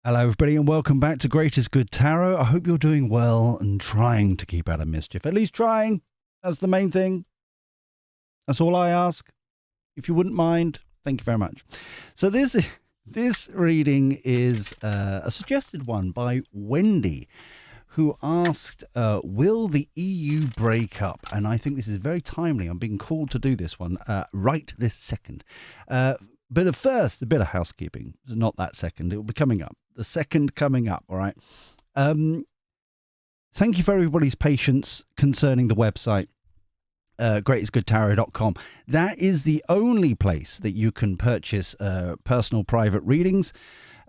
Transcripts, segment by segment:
Hello, everybody, and welcome back to Greatest Good Tarot. I hope you're doing well and trying to keep out of mischief. At least trying. That's the main thing. That's all I ask. If you wouldn't mind, thank you very much. So this reading is a suggested one by Wendy, who asked, will the EU break up? And I think this is very timely. I'm being called to do this one right this second. But at first, a bit of housekeeping. Not that second. It will be coming up. The second coming up, all right? Thank you for everybody's patience concerning the website, greatestgoodtarot.com. That is the only place that you can purchase personal private readings.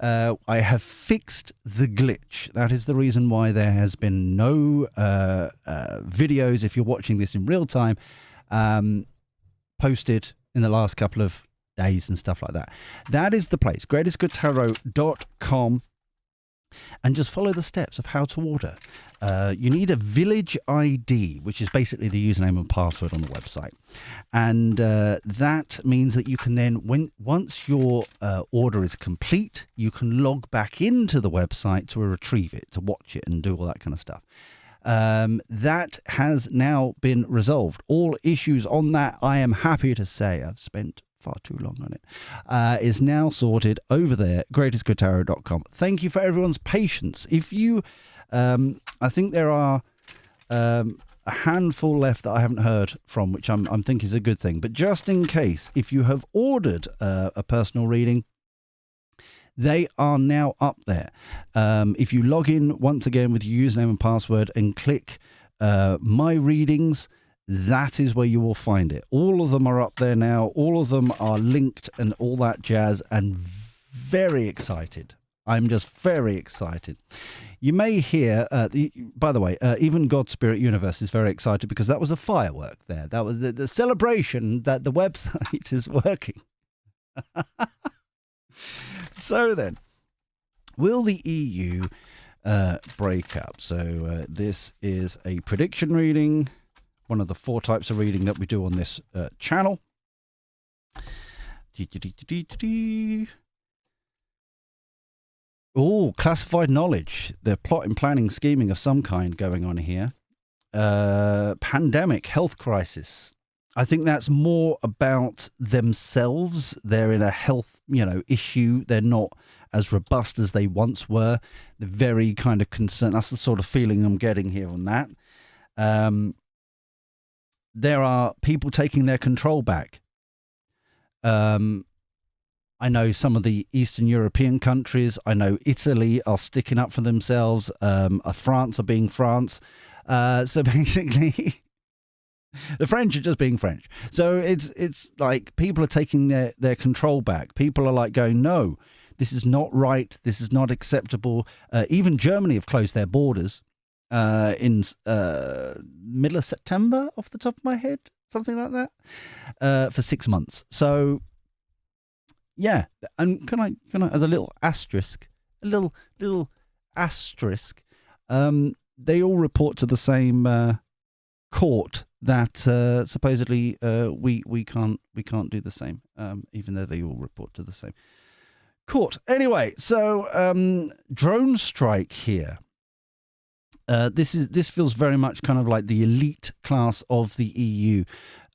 I have fixed the glitch. That is the reason why there has been no videos, if you're watching this in real time, posted in the last couple of days and stuff like that. That is the place, greatestgoodtarot.com, and just follow the steps of how to order. You need a village ID, which is basically the username and password on the website, and that means that you can then, once your order is complete, you can log back into the website to retrieve it, to watch it and do all that kind of stuff. That has now been resolved. All issues on that, I am happy to say, I've spent far too long on it, is now sorted over there, greatestgoodtarot.com. Thank you for everyone's patience. If you, I think there are a handful left that I haven't heard from, which I'm thinking is a good thing. But just in case, if you have ordered a personal reading, they are now up there. If you log in once again with your username and password and click My Readings, that is where you will find it. All of them are up there now. All of them are linked and all that jazz, and very excited. I'm just very excited. You may hear, by the way, even God Spirit Universe is very excited because that was a firework there. That was the celebration that the website is working. So then, will the EU break up? So this is a prediction reading, one of the 4 types of reading that we do on this channel. Oh, classified knowledge. They're plotting, planning, scheming of some kind going on here. Pandemic, health crisis. I think that's more about themselves. They're in a health, issue. They're not as robust as they once were. They're very kind of concerned. That's the sort of feeling I'm getting here on that. There are people taking their control back. I know some of the Eastern European countries. I know Italy are sticking up for themselves. France are being France. So basically, the French are just being French. So it's like people are taking their control back. People are like going, no, this is not right. This is not acceptable. Even Germany have closed their borders in middle of September, off the top of my head, something like that, for 6 months. So yeah, and can I as a little asterisk, they all report to the same court that supposedly we can't do the same, even though they all report to the same court. Anyway, so drone strike here. This feels very much kind of like the elite class of the EU,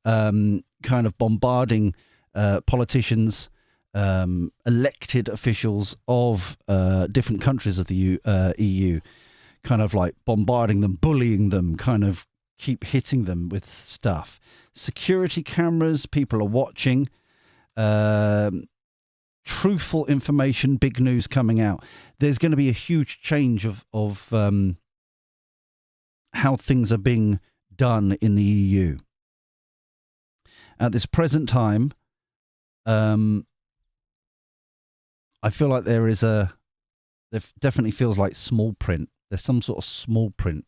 kind of bombarding politicians, elected officials of different countries of the EU, kind of like bombarding them, bullying them, kind of keep hitting them with stuff. Security cameras, people are watching. Truthful information, big news coming out. There's going to be a huge change of how things are being done in the EU. At this present time, I feel like there definitely feels like small print. There's some sort of small print.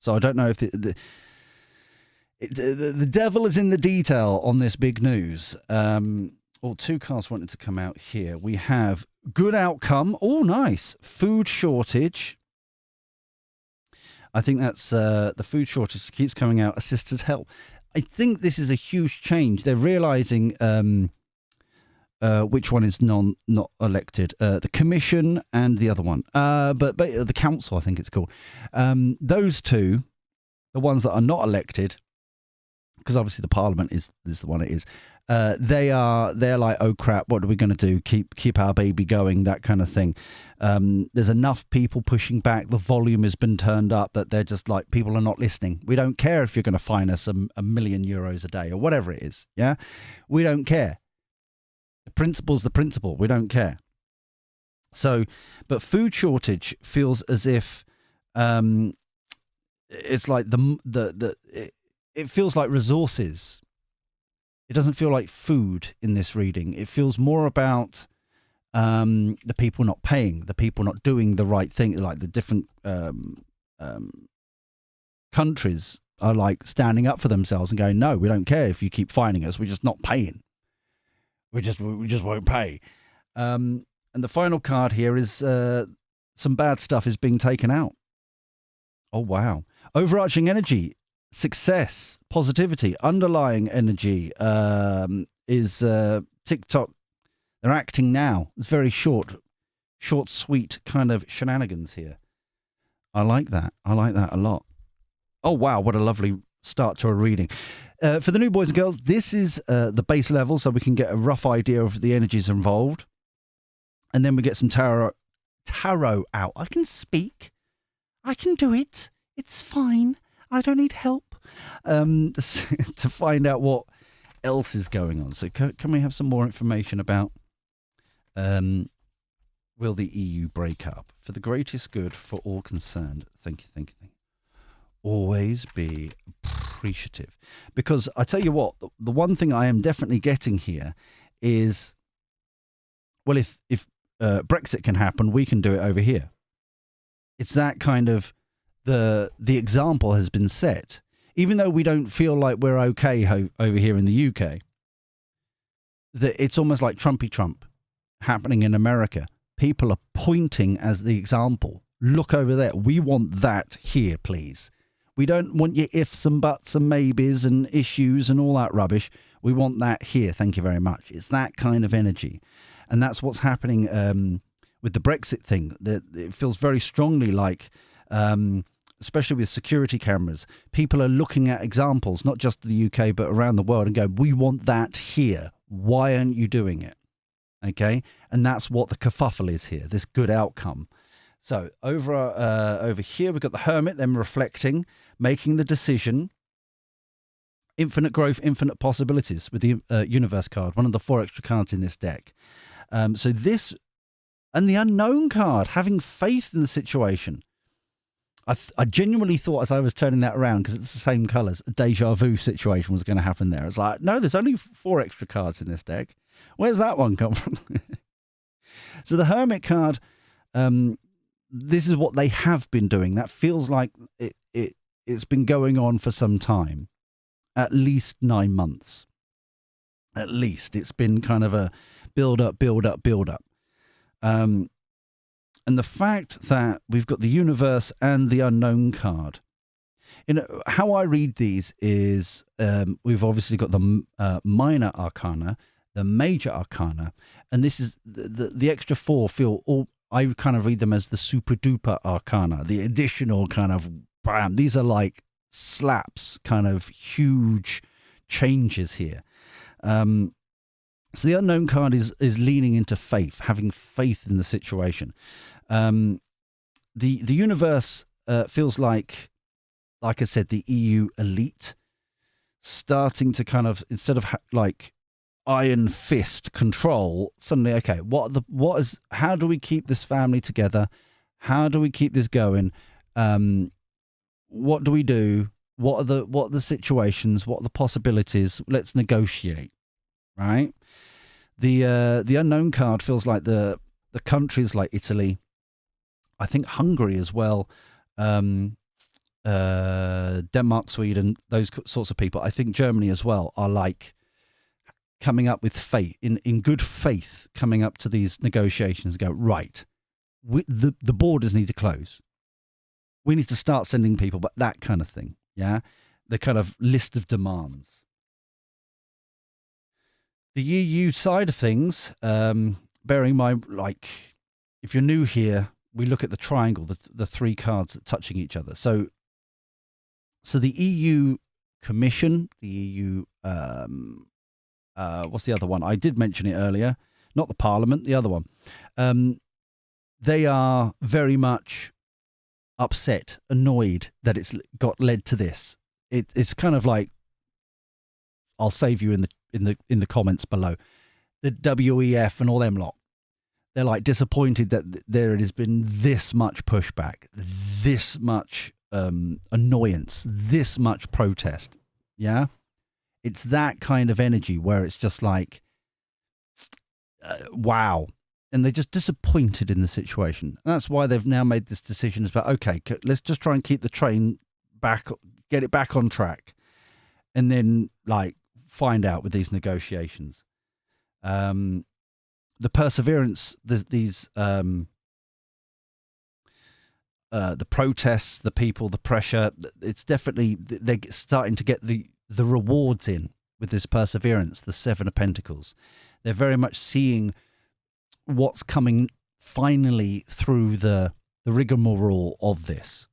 So I don't know if the devil is in the detail on this big news. 2 cards wanted to come out here. We have good outcome. Oh, nice. Food shortage. I think that's the food shortage keeps coming out. Assistance help. I think this is a huge change. They're realizing which one is not elected. The commission and the other one. But the council, I think it's called. Those two, the ones that are not elected, because obviously the parliament is the one it is. They're like, oh crap, what are we going to do? Keep our baby going, that kind of thing. There's enough people pushing back. The volume has been turned up that they're just like, people are not listening. We don't care if you're going to fine us a million euros a day or whatever it is. Yeah, we don't care. The principle's the principle. We don't care. So, but food shortage feels as if it's like it feels like resources. It doesn't feel like food in this reading. It feels more about the people not paying, the people not doing the right thing. Like the different countries are like standing up for themselves and going, no, we don't care if you keep fining us. We're just not paying. We just won't pay. And the final card here is some bad stuff is being taken out. Oh, wow. Overarching energy, success, positivity, underlying energy is TikTok. They're acting now. It's very short, sweet kind of shenanigans here. I like that. I like that a lot. Oh, wow. What a lovely start to a reading. For the new boys and girls, this is the base level, so we can get a rough idea of the energies involved. And then we get some tarot out. I can speak. I can do it. It's fine. I don't need help. To find out what else is going on. So can we have some more information about will the EU break up? For the greatest good for all concerned. Thank you. Always be appreciative. Because I tell you what, the one thing I am definitely getting here is, well, if Brexit can happen, we can do it over here. It's that kind of, the example has been set. Even though we don't feel like we're okay over here in the UK, that it's almost like Trumpy Trump happening in America. People are pointing as the example. Look over there. We want that here, please. We don't want your ifs and buts and maybes and issues and all that rubbish. We want that here. Thank you very much. It's that kind of energy. And that's what's happening with the Brexit thing. It feels very strongly like, especially with security cameras, people are looking at examples, not just the UK, but around the world and go, we want that here. Why aren't you doing it? Okay. And that's what the kerfuffle is here, this good outcome. So over here, we've got the Hermit, them reflecting, making the decision. Infinite growth, infinite possibilities with the Universe card, one of the 4 extra cards in this deck. So this, and the Unknown card, having faith in the situation. I genuinely thought as I was turning that around, because it's the same colours, a deja vu situation was going to happen there. It's like, no, there's only 4 extra cards in this deck. Where's that one come from? So the Hermit card, this is what they have been doing. That feels like it's been going on for some time. At least 9 months. At least. It's been kind of a build up. And the fact that we've got the Universe and the Unknown card. How I read these is we've obviously got the minor arcana, the major arcana, and this is the extra 4 feel all. I kind of read them as the super duper arcana, the additional kind of bam. These are like slaps, kind of huge changes here. So the Unknown card is leaning into faith, having faith in the situation. The Universe feels like I said, the EU elite starting to kind of, instead of like iron fist control, suddenly, okay, how do we keep this family together? How do we keep this going? What do we do? What are the situations? What are the possibilities? Let's negotiate, right? The Unknown card feels like the countries like Italy, I think Hungary as well, Denmark, Sweden, those sorts of people. I think Germany as well are like coming up with faith, in good faith, coming up to these negotiations. Go right, the borders need to close. We need to start sending people, but that kind of thing. Yeah, the kind of list of demands. The EU side of things, bearing in mind, like, if you're new here, we look at the triangle, the three cards touching each other. So the EU Commission, the EU, what's the other one? I did mention it earlier, not the Parliament, the other one. They are very much upset, annoyed that it's got led to this. It's kind of like, I'll save you in the comments below. The WEF and all them lot. They're like disappointed that there has been this much pushback, this much annoyance, this much protest. Yeah, it's that kind of energy where it's just like, wow. And they're just disappointed in the situation. And that's why they've now made this decision about, okay, let's just try and keep the train back, get it back on track, and then like find out with these negotiations. The perseverance, the protests, the people, the pressure, it's definitely, they're starting to get the rewards in with this perseverance, the Seven of Pentacles. They're very much seeing what's coming finally through the rigmarole of this.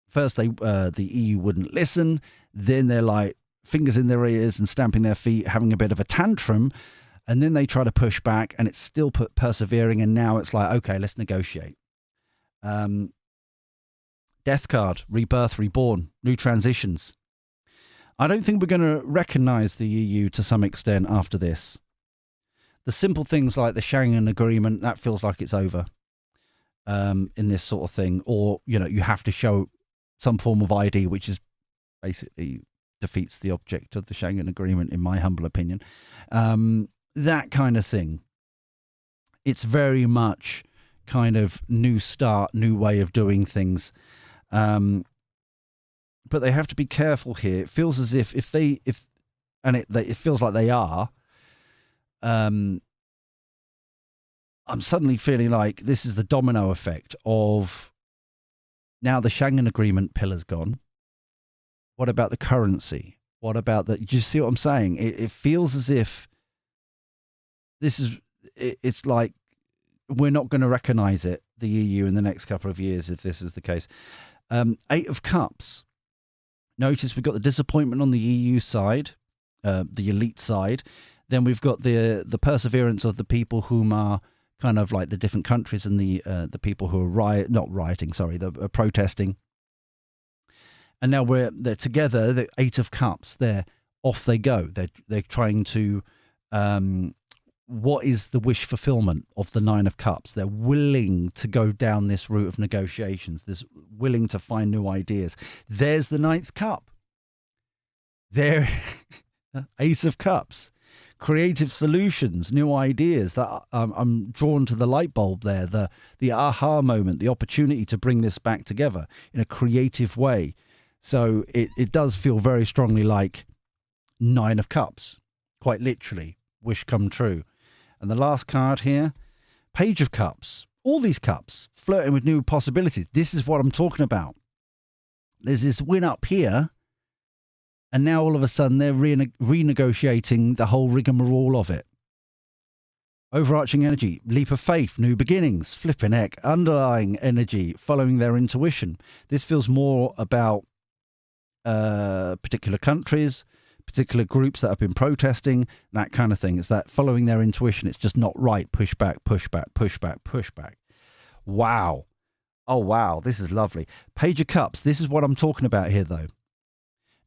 First, the EU wouldn't listen. Then they're like fingers in their ears and stamping their feet, having a bit of a tantrum. And then they try to push back, and it's still persevering. And now it's like, okay, let's negotiate. Death card, rebirth, reborn, new transitions. I don't think we're going to recognize the EU to some extent after this. The simple things like the Schengen Agreement, that feels like it's over in this sort of thing. Or, you know, you have to show some form of ID, which is basically defeats the object of the Schengen Agreement, in my humble opinion. That kind of thing. It's very much kind of new start, new way of doing things. But they have to be careful here. It feels as if it feels like they are. I'm suddenly feeling like this is the domino effect of now the Schengen Agreement pillar's gone. What about the currency? What about the? Do you see what I'm saying? It feels as if this is. It's like we're not going to recognise it, the EU, in the next couple of years if this is the case. Eight of Cups. Notice we've got the disappointment on the EU side, the elite side. Then we've got the perseverance of the people whom are kind of like the different countries and the people who are protesting. And now they're together. The Eight of Cups. They're off. They go. They're trying to. What is the wish fulfillment of the Nine of Cups? They're willing to go down this route of negotiations. They're willing to find new ideas. There's the Ninth Cup. There, Ace of Cups. Creative solutions, new ideas. That I'm drawn to the light bulb there, the aha moment, the opportunity to bring this back together in a creative way. So it does feel very strongly like Nine of Cups, quite literally, wish come true. And the last card here, Page of Cups. All these cups, flirting with new possibilities. This is what I'm talking about. There's this win up here. And now all of a sudden they're renegotiating the whole rigmarole of it. Overarching energy, leap of faith, new beginnings, flipping heck, underlying energy, following their intuition. This feels more about particular countries, particular groups that have been protesting, that kind of thing. It's that following their intuition. It's just not right. Push back, push back, push back, push back. Wow. Oh, wow. This is lovely. Page of Cups. This is what I'm talking about here, though.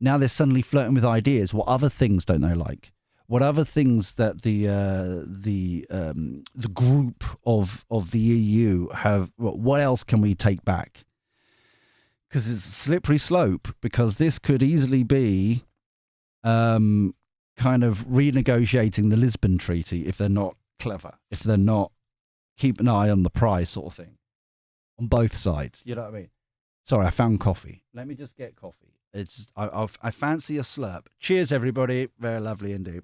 Now they're suddenly flirting with ideas. What other things don't they like? What other things that the group of the EU have? What else can we take back? Because it's a slippery slope. Because this could easily be kind of renegotiating the Lisbon Treaty if they're not clever, if they're not keep an eye on the prize, sort of thing, on both sides. You know what I mean? Sorry, I found coffee. Let me just get coffee. I fancy a slurp. Cheers, everybody. Very lovely indeed.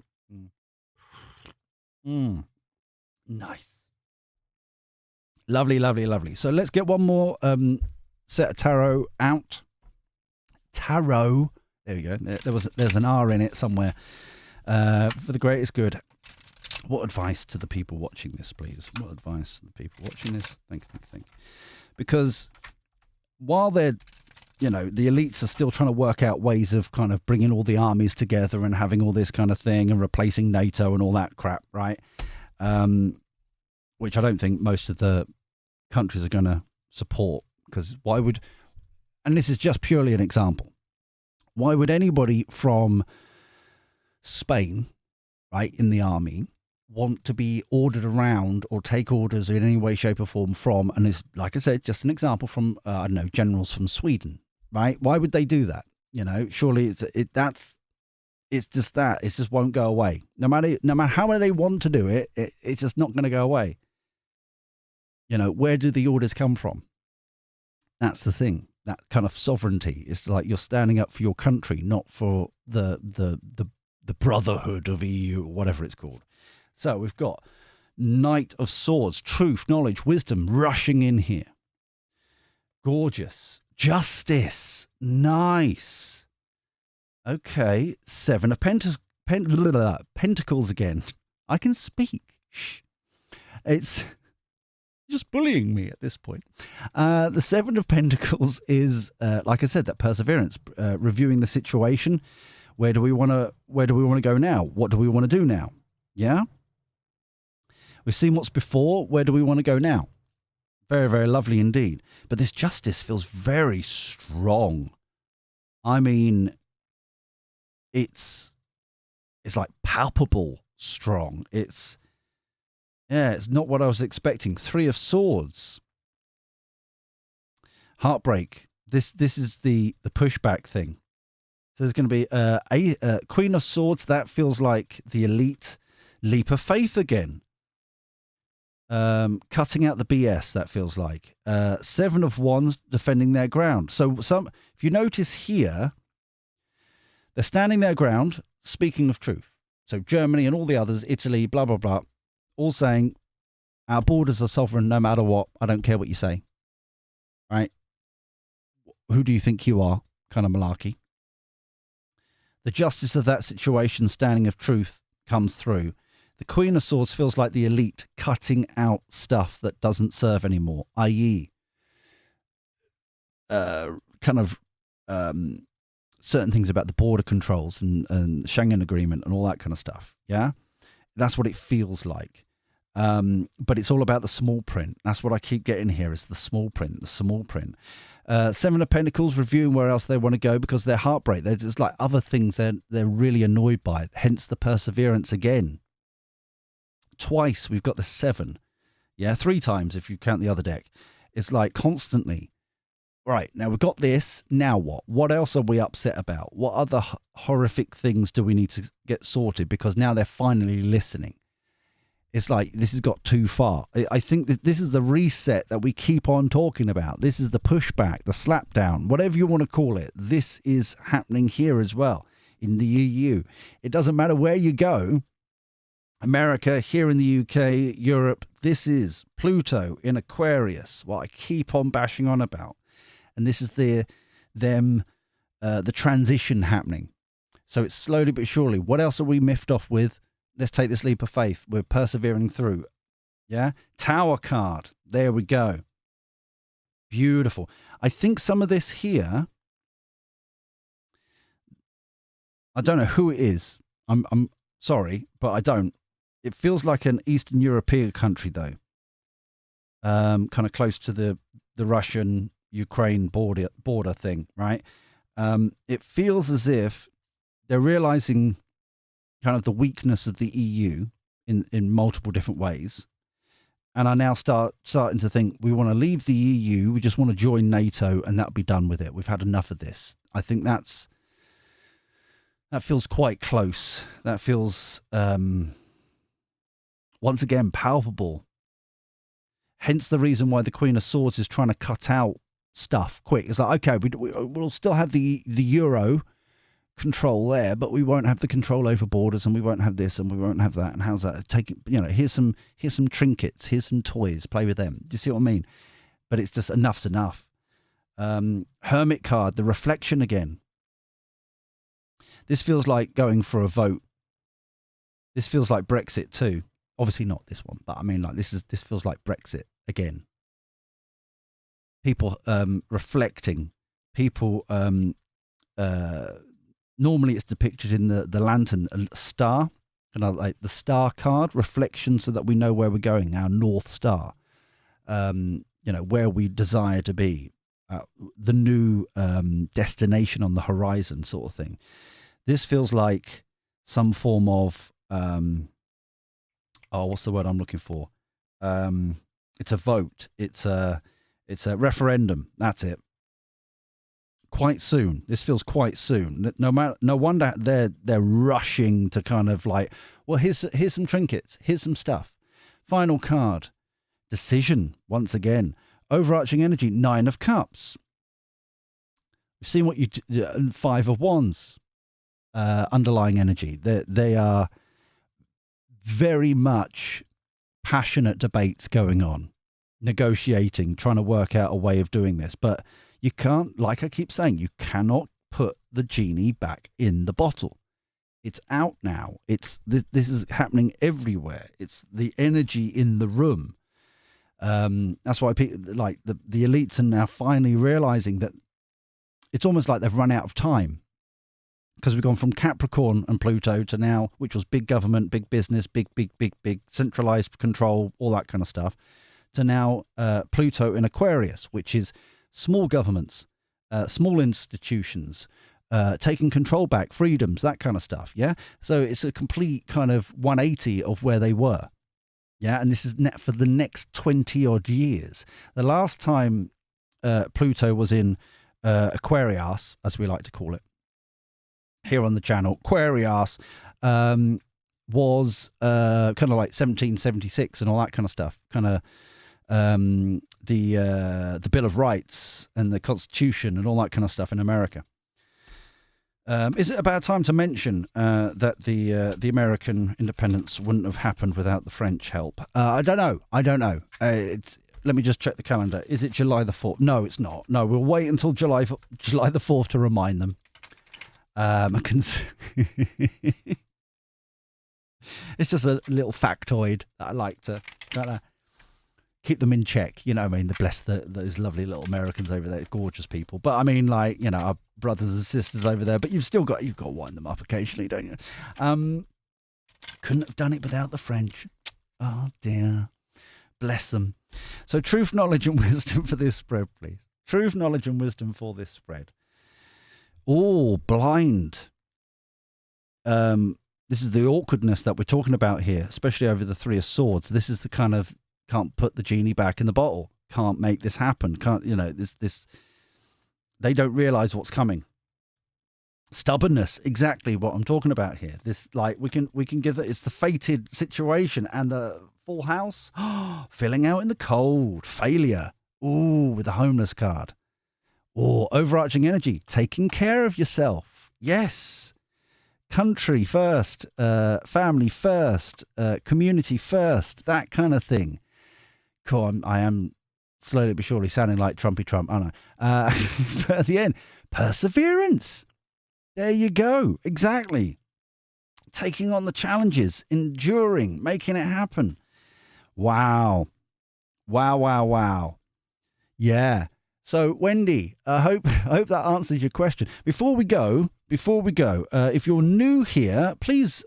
Nice. Lovely, lovely, lovely. So let's get one more set of tarot out. Tarot. There we go. There's an R in it somewhere. For the greatest good. What advice to the people watching this, please? What advice to the people watching this? Think. Because while they're, the elites are still trying to work out ways of kind of bringing all the armies together and having all this kind of thing and replacing NATO and all that crap, right? Which I don't think most of the countries are going to support, because why would, and this is just purely an example, why would anybody from Spain, right, in the army want to be ordered around or take orders in any way, shape or form from, and it's, like I said, just an example from, I don't know, generals from Sweden, right? Why would they do that? Surely it just won't go away. No matter how they want to do it, it's just not going to go away. Where do the orders come from? That's the thing. That kind of sovereignty. It's like you're standing up for your country, not for the brotherhood of EU or whatever it's called. So we've got Knight of Swords, truth, knowledge, wisdom rushing in here. Gorgeous. Justice. Nice. Okay. Seven of Pentacles again. I can speak. Shh. It's just bullying me at this point. The Seven of Pentacles is, like I said, that perseverance, reviewing the situation. Where do we want to go now? What do we want to do now? Yeah. We've seen what's before. Where do we want to go now? Very, very lovely indeed. But this justice feels very strong. I mean, it's like palpable strong. It's not what I was expecting. Three of Swords. Heartbreak. This is the pushback thing. So there's going to be a Queen of Swords. That feels like the elite. Leap of faith again. Cutting out the BS, that feels like. Seven of Wands, defending their ground. So if you notice here, they're standing their ground, speaking of truth. So Germany and all the others, Italy, blah, blah, blah, all saying, our borders are sovereign no matter what. I don't care what you say. Right? Who do you think you are? Kind of malarkey. The justice of that situation, standing of truth, comes through. The Queen of Swords feels like the elite cutting out stuff that doesn't serve anymore, i.e. Certain things about the border controls and Schengen Agreement and all that kind of stuff. Yeah, that's what it feels like. But it's all about the small print. That's what I keep getting here, is the small print, Seven of Pentacles, reviewing where else they want to go because they're heartbreak. They're just like other things they're really annoyed by. Hence the perseverance again. Twice we've got the seven. Yeah, three times if you count the other deck. It's like constantly. Right, now we've got this. Now what? What else are we upset about? What other horrific things do we need to get sorted? Because now they're finally listening. It's like this has got too far. I think that this is the reset that we keep on talking about. This is the pushback, the slapdown, whatever you want to call it. This is happening here as well in the EU. It doesn't matter where you go. America, here in the UK, Europe, this is Pluto in Aquarius, what I keep on bashing on about. And this is the transition happening. So it's slowly but surely. What else are we miffed off with? Let's take this leap of faith. We're persevering through. Yeah? Tower card. There we go. Beautiful. I think some of this here, I don't know who it is. I'm sorry, but I don't. It feels like an Eastern European country, though. Kind of close to the Russian-Ukraine border thing, right? It feels as if they're realizing kind of the weakness of the EU in multiple different ways. And I now starting to think we want to leave the EU. We just want to join NATO and that'll be done with it. We've had enough of this. I think that feels quite close. That feels... once again, palpable. Hence the reason why the Queen of Swords is trying to cut out stuff quick. It's like, okay, we'll still have the Euro control there, but we won't have the control over borders, and we won't have this, and we won't have that. And how's that? Here's some trinkets, here's some toys, play with them. Do you see what I mean? But it's just enough's enough. Hermit card, the reflection again. This feels like going for a vote. This feels like Brexit too. Obviously not this one, but I mean, like, this feels like Brexit again. People reflecting, people. Normally, it's depicted in the lantern, a star, kind of like the star card reflection, so that we know where we're going. Our North Star, where we desire to be, the new destination on the horizon, sort of thing. This feels like some form of what's the word I'm looking for? It's a vote. It's a referendum. That's it. Quite soon. This feels quite soon. No wonder they're rushing to kind of like, well, here's some trinkets. Here's some stuff. Final card. Decision once again. Overarching energy. 9 of Cups. We've seen what you 5 of Wands. Underlying energy. They are very much passionate debates going on, negotiating, trying to work out a way of doing this. But you can't, like I keep saying, you cannot put the genie back in the bottle. It's out now. This is happening everywhere. It's the energy in the room. That's why people, like the elites, are now finally realizing that it's almost like they've run out of time. Because we've gone from Capricorn and Pluto to now, which was big government, big business, big centralized control, all that kind of stuff, to now Pluto in Aquarius, which is small governments, small institutions, taking control back, freedoms, that kind of stuff. Yeah. So it's a complete kind of 180 of where they were. Yeah. And this is for the next 20 odd years. The last time Pluto was in Aquarius, as we like to call it here on the channel, Aquarius, was kind of like 1776 and all that kind of stuff. Kind of the Bill of Rights and the Constitution and all that kind of stuff in America. Is it about time to mention that the American independence wouldn't have happened without the French help? I don't know. Let me just check the calendar. Is it July the 4th? No, it's not. No, we'll wait until July the 4th to remind them. It's just a little factoid that I like to kind of keep them in check. You know what I mean? Bless those lovely little Americans over there, gorgeous people. But I mean, like, our brothers and sisters over there. But you've got to wind them up occasionally, don't you? Couldn't have done it without the French. Oh dear, bless them. So, truth, knowledge, and wisdom for this spread, please. Truth, knowledge, and wisdom for this spread. Oh, blind. This is the awkwardness that we're talking about here, especially over the 3 of Swords. This is the kind of, can't put the genie back in the bottle. Can't make this happen. Can't, this. They don't realize what's coming. Stubbornness, exactly what I'm talking about here. This, like, we can give it. It's the fated situation and the full house, filling out in the cold, failure. Ooh, with the homeless card. Or overarching energy, taking care of yourself. Yes. Country first, family first, community first, that kind of thing. Cool, I am slowly but surely sounding like Trumpy Trump, aren't I? But at the end, perseverance. There you go. Exactly. Taking on the challenges, enduring, making it happen. Wow. Wow. Yeah. So, Wendy, I hope that answers your question. Before we go, if you're new here, please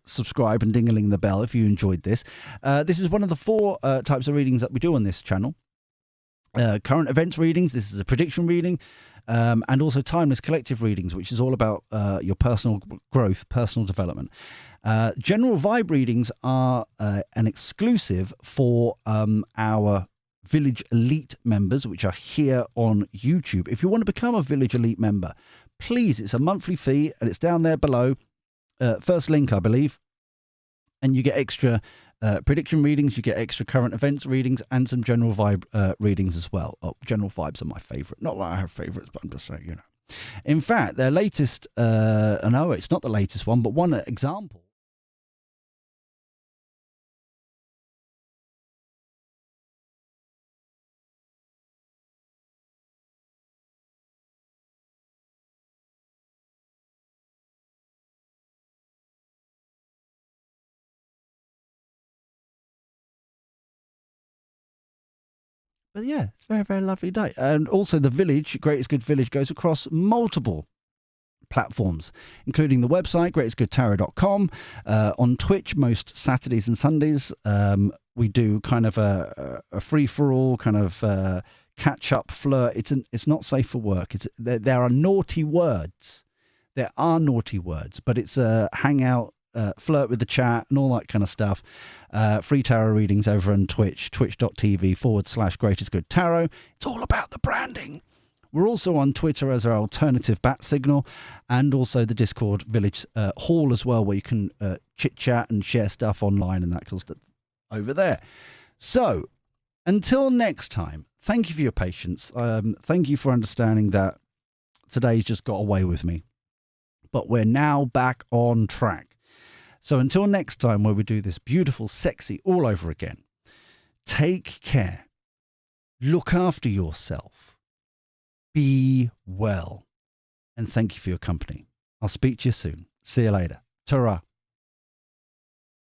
subscribe and ding-a-ling the bell if you enjoyed this. This is one of the 4 types of readings that we do on this channel. Current events readings, this is a prediction reading, and also timeless collective readings, which is all about your personal growth, personal development. General vibe readings are an exclusive for our Village Elite members, which are here on YouTube. If you want to become a Village Elite member, please, it's a monthly fee and it's down there below. First link, I believe. And you get extra prediction readings, you get extra current events readings, and some general vibe readings as well. Oh, general vibes are my favourite. Not that I have favourites, but I'm just saying, In fact, their latest, no, it's not the latest one, but one example. But yeah, it's a very, very lovely day. And also the Village, Greatest Good Village, goes across multiple platforms, including the website, greatestgoodtarot.com, on Twitch most Saturdays and Sundays. We do kind of a free-for-all kind of catch-up flirt. It's not safe for work. There are naughty words. There are naughty words, but it's a hangout, flirt with the chat and all that kind of stuff. Free tarot readings over on Twitch, twitch.tv/greatestgoodtarot. It's all about the branding. We're also on Twitter as our alternative bat signal, and also the Discord Village Hall as well, where you can chit-chat and share stuff online and that kind of stuff over there. So, until next time, thank you for your patience. Thank you for understanding that today's just got away with me. But we're now back on track. So until next time, where we do this beautiful, sexy all over again, take care. Look after yourself. Be well. And thank you for your company. I'll speak to you soon. See you later. Ta-ra.